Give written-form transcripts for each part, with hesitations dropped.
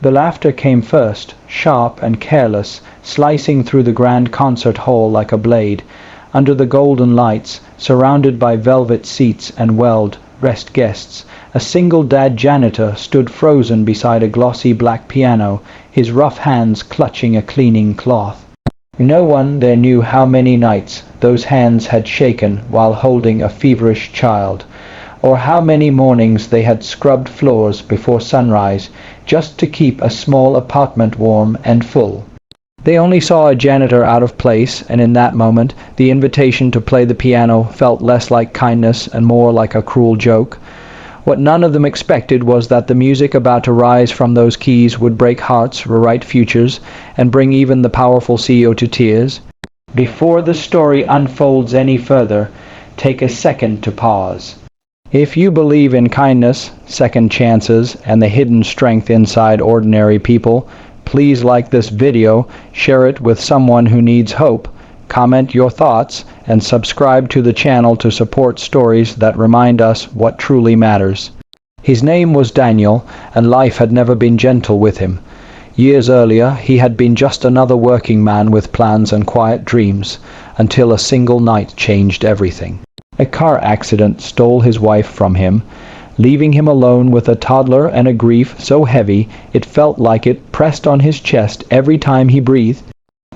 The laughter came first, sharp and careless, slicing through the grand concert hall like a blade. Under the golden lights, surrounded by velvet seats and well-dressed guests, a single-dad janitor stood frozen beside a glossy black piano, his rough hands clutching a cleaning cloth. No one there knew how many nights those hands had shaken while holding a feverish child, or how many mornings they had scrubbed floors before sunrise just to keep a small apartment warm and full. They only saw a janitor out of place, and in that moment the invitation to play the piano felt less like kindness and more like a cruel joke. What none of them expected was that the music about to rise from those keys would break hearts, rewrite futures, and bring even the powerful CEO to tears. Before the story unfolds any further, take a second to pause. If you believe in kindness, second chances, and the hidden strength inside ordinary people, please like this video, share it with someone who needs hope, comment your thoughts, and subscribe to the channel to support stories that remind us what truly matters. His name was Daniel, and life had never been gentle with him. Years earlier, he had been just another working man with plans and quiet dreams, until a single night changed everything. A car accident stole his wife from him, leaving him alone with a toddler and a grief so heavy it felt like it pressed on his chest every time he breathed.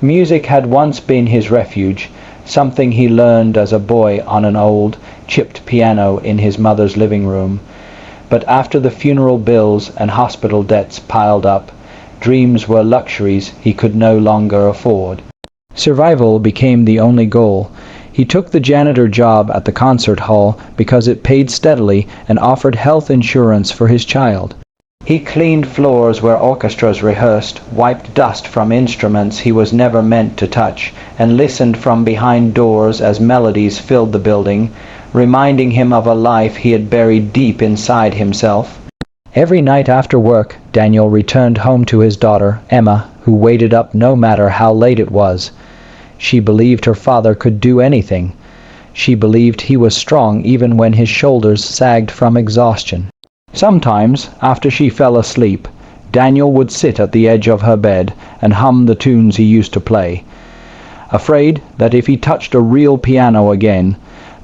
Music had once been his refuge, something he learned as a boy on an old, chipped piano in his mother's living room. But after the funeral bills and hospital debts piled up, dreams were luxuries he could no longer afford. Survival became the only goal. He took the janitor job at the concert hall because it paid steadily and offered health insurance for his child. He cleaned floors where orchestras rehearsed, wiped dust from instruments he was never meant to touch, and listened from behind doors as melodies filled the building, reminding him of a life he had buried deep inside himself. Every night after work, Daniel returned home to his daughter, Emma, who waited up no matter how late it was. She believed her father could do anything. She believed he was strong even when his shoulders sagged from exhaustion. Sometimes, after she fell asleep, Daniel would sit at the edge of her bed and hum the tunes he used to play, afraid that if he touched a real piano again,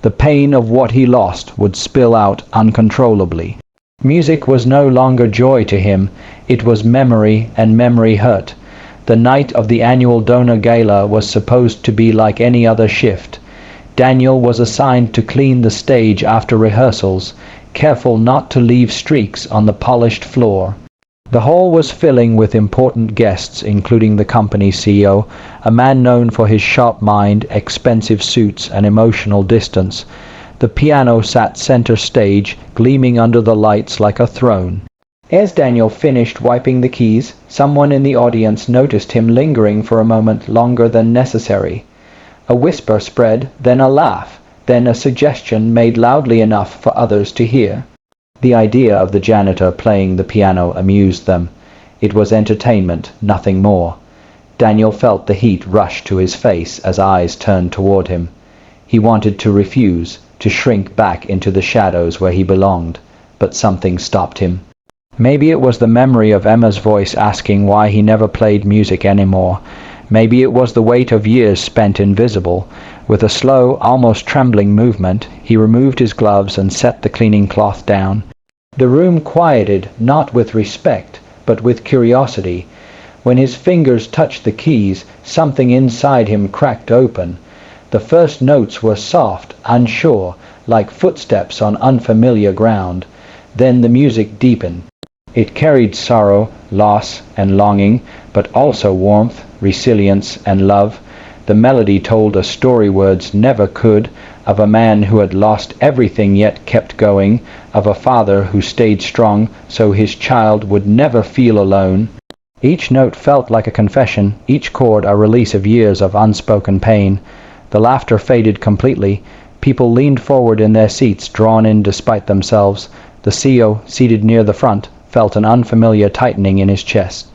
the pain of what he lost would spill out uncontrollably. Music was no longer joy to him, it was memory, and memory hurt. The night of the annual donor gala was supposed to be like any other shift. Daniel was assigned to clean the stage after rehearsals, careful not to leave streaks on the polished floor. The hall was filling with important guests, including the company's CEO, a man known for his sharp mind, expensive suits, and emotional distance. The piano sat center stage, gleaming under the lights like a throne. As Daniel finished wiping the keys, someone in the audience noticed him lingering for a moment longer than necessary. A whisper spread, then a laugh, then a suggestion made loudly enough for others to hear. The idea of the janitor playing the piano amused them. It was entertainment, nothing more. Daniel felt the heat rush to his face as eyes turned toward him. He wanted to refuse, to shrink back into the shadows where he belonged, but something stopped him. Maybe it was the memory of Emma's voice asking why he never played music anymore. Maybe it was the weight of years spent invisible. With a slow, almost trembling movement, he removed his gloves and set the cleaning cloth down. The room quieted, not with respect, but with curiosity. When his fingers touched the keys, something inside him cracked open. The first notes were soft, unsure, like footsteps on unfamiliar ground. Then the music deepened. It carried sorrow, loss, and longing, but also warmth, resilience, and love. The melody told a story words never could, of a man who had lost everything yet kept going, of a father who stayed strong so his child would never feel alone. Each note felt like a confession, each chord a release of years of unspoken pain. The laughter faded completely. People leaned forward in their seats, drawn in despite themselves. The CEO, seated near the front, felt an unfamiliar tightening in his chest.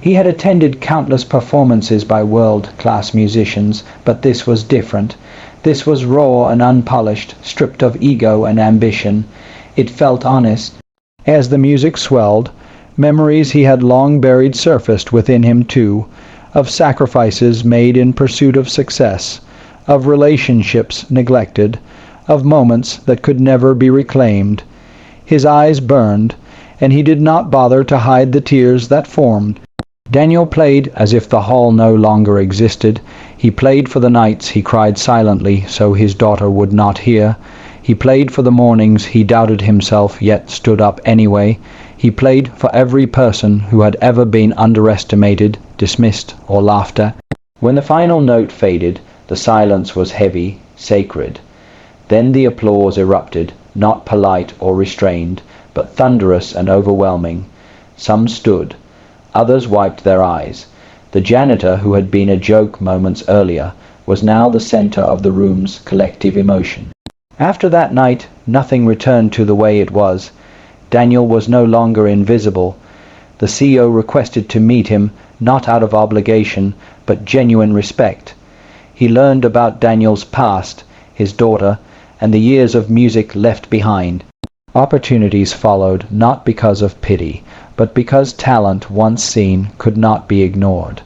He had attended countless performances by world-class musicians, but this was different. This was raw and unpolished, stripped of ego and ambition. It felt honest. As the music swelled, Memories he had long buried surfaced within him too, of sacrifices made in pursuit of success, of relationships neglected, of moments that could never be reclaimed. His eyes burned, and he did not bother to hide the tears that formed. Daniel played as if the hall no longer existed. He played for the nights he cried silently so his daughter would not hear. He played for the mornings he doubted himself yet stood up anyway. He played for every person who had ever been underestimated, dismissed, or laughed at. When the final note faded, the silence was heavy, sacred. Then the applause erupted, not polite or restrained, but thunderous and overwhelming. Some stood. Others wiped their eyes. The janitor, who had been a joke moments earlier, was now the center of the room's collective emotion. After that night, nothing returned to the way it was. Daniel was no longer invisible. The CEO requested to meet him, not out of obligation, but genuine respect. He learned about Daniel's past, his daughter, and the years of music left behind. Opportunities followed, not because of pity, but because talent once seen could not be ignored.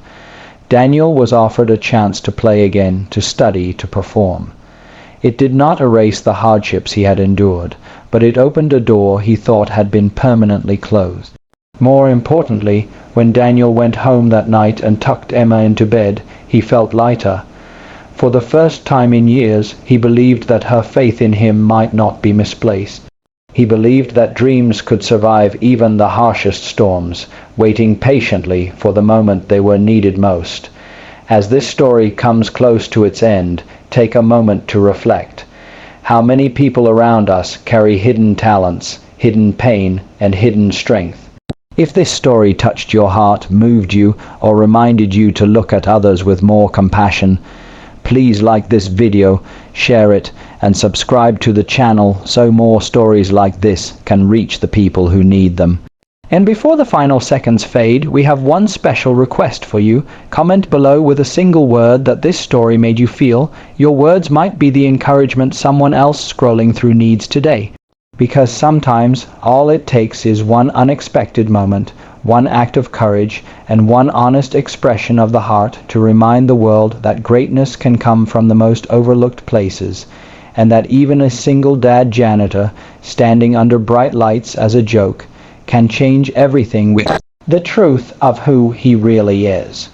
Daniel was offered a chance to play again, to study, to perform. It did not erase the hardships he had endured, but it opened a door he thought had been permanently closed. More importantly, when Daniel went home that night and tucked Emma into bed, he felt lighter. For the first time in years, he believed that her faith in him might not be misplaced. He believed that dreams could survive even the harshest storms, waiting patiently for the moment they were needed most. As this story comes close to its end, take a moment to reflect. How many people around us carry hidden talents, hidden pain, and hidden strength? If this story touched your heart, moved you, or reminded you to look at others with more compassion, please like this video, share it, and subscribe to the channel so more stories like this can reach the people who need them. And before the final seconds fade, we have one special request for you. Comment below with a single word that this story made you feel. Your words might be the encouragement someone else scrolling through needs today. Because sometimes all it takes is one unexpected moment, one act of courage, and one honest expression of the heart to remind the world that greatness can come from the most overlooked places, and that even a single dad janitor standing under bright lights as a joke can change everything with the truth of who he really is.